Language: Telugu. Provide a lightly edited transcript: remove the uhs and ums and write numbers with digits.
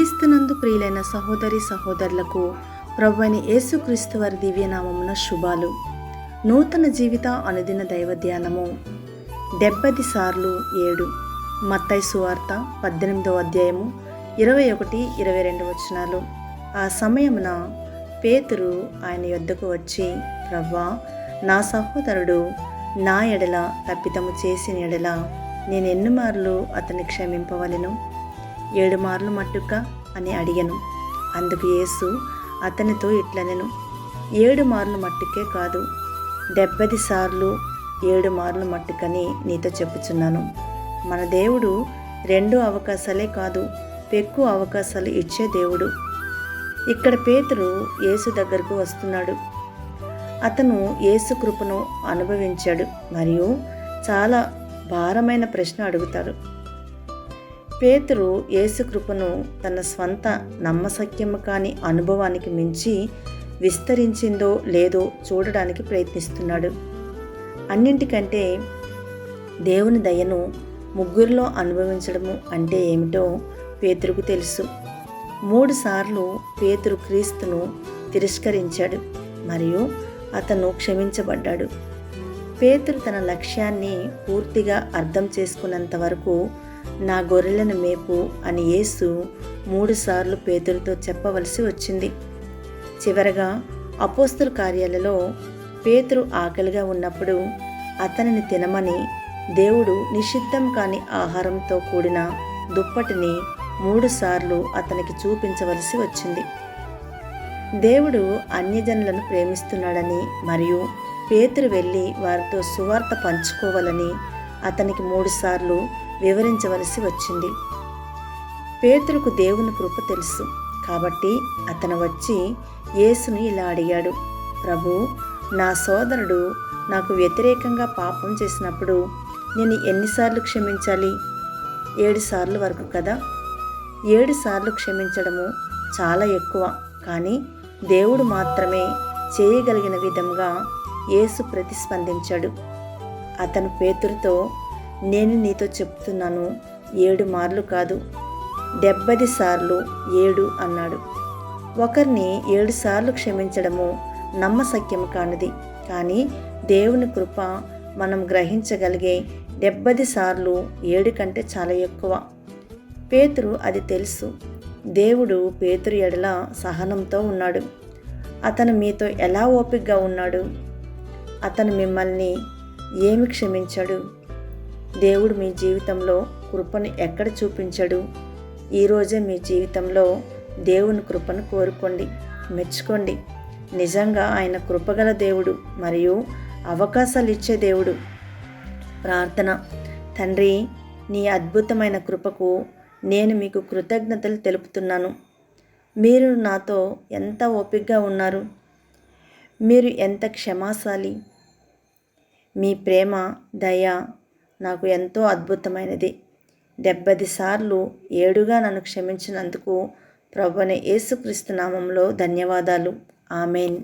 క్రీస్తునందు ప్రియులైన సహోదరి సహోదరులకు ప్రభువైన యేసుక్రీస్తు వారి దివ్యనామమున శుభాలు. నూతన జీవిత అనుదిన దైవ ధ్యానము 70 సార్లు 7. మత్తయి సువార్త 18వ అధ్యాయము 21-22 వచనాలు. ఆ సమయమున పేతురు ఆయన యొద్దకు వచ్చి, ప్రభువా, నా సహోదరుడు నా ఎడల తప్పిదము చేసిన ఎడల నేను ఎన్ని మార్లు అతన్ని క్షమింపవలెను? 7 మార్లు మట్టుక అని అడిగను. అందుకు యేసు అతనితో ఇట్లనెను, 7 మార్లు మట్టుకే కాదు, 70 సార్లు 7 మార్లు మట్టుకని నీతో చెప్పుచున్నాను. మన దేవుడు 2 అవకాశాలే కాదు, ఎక్కువ అవకాశాలు ఇచ్చే దేవుడు. ఇక్కడ పేతురు యేసు దగ్గరకు వస్తున్నాడు. అతను యేసు కృపను అనుభవించాడు మరియు చాలా భారమైన ప్రశ్న అడుగుతాడు. పేతురు యేసు కృపను తన స్వంత నమ్మశక్యము కాని అనుభవానికి మించి విస్తరించిందో లేదో చూడడానికి ప్రయత్నిస్తున్నాడు. అన్నింటికంటే దేవుని దయను ముగ్గురిలో అనుభవించడము అంటే ఏమిటో పేతురుకు తెలుసు. 3 సార్లు పేతురు క్రీస్తును తిరస్కరించాడు మరియు అతను క్షమించబడ్డాడు. పేతురు తన లక్ష్యాన్ని పూర్తిగా అర్థం చేసుకున్నంత వరకు నా గొర్రెలను మేపు అని యేసు 3 సార్లు పేతురుతో చెప్పవలసి వచ్చింది. చివరగా అపోస్తల కార్యాలలో పేతురు ఆకలిగా ఉన్నప్పుడు అతనిని తినమని దేవుడు నిషిద్ధం కాని ఆహారంతో కూడిన దుప్పటిని 3 సార్లు అతనికి చూపించవలసి వచ్చింది. దేవుడు అన్యజనులను ప్రేమిస్తున్నాడని మరియు పేతురు వెళ్ళి వారితో సువార్త పంచుకోవాలని అతనికి 3 సార్లు వివరించవలసి వచ్చింది. పేతురుకు దేవుని కృప తెలుసు కాబట్టి అతను వచ్చి యేసును ఇలా అడిగాడు, ప్రభు, నా సోదరుడు నాకు వ్యతిరేకంగా పాపం చేసినప్పుడు నేను ఎన్నిసార్లు క్షమించాలి? 7 సార్లు వరకు కదా. 7 సార్లు క్షమించడము చాలా ఎక్కువ, కానీ దేవుడు మాత్రమే చేయగలిగిన విధంగా యేసు ప్రతిస్పందించాడు. అతను పేతురుతో, నేను నీతో చెప్తున్నాను, 7 మార్లు కాదు, 70 సార్లు 7 అన్నాడు. ఒకరిని 7 సార్లు క్షమించడము నమ్మశక్యము కానిది, కానీ దేవుని కృప మనం గ్రహించగలిగే 70 సార్లు 7 కంటే చాలా ఎక్కువ. పేతురు అది తెలుసు. దేవుడు పేతురు ఎడల సహనంతో ఉన్నాడు. అతను మీతో ఎలా ఓపికగా ఉన్నాడు? అతను మిమ్మల్ని ఏమి క్షమించాడు? దేవుడు మీ జీవితంలో కృపను ఎక్కడ చూపించాడు? ఈరోజే మీ జీవితంలో దేవుని కృపను కోరుకోండి, మెచ్చుకోండి. నిజంగా ఆయన కృపగల దేవుడు మరియు అవకాశాలు ఇచ్చే దేవుడు. ప్రార్థన. తండ్రి, నీ అద్భుతమైన కృపకు నేను మీకు కృతజ్ఞతలు తెలుపుతున్నాను. మీరు నాతో ఎంత ఓపికగా ఉన్నారు. మీరు ఎంత క్షమాశాలి. మీ ప్రేమ, దయ నాకు ఎంతో అద్భుతమైనది. 70 సార్లు 7గా నన్ను క్షమించినందుకు ప్రభువైన యేసుక్రీస్తు నామములో ధన్యవాదాలు. ఆమేన్.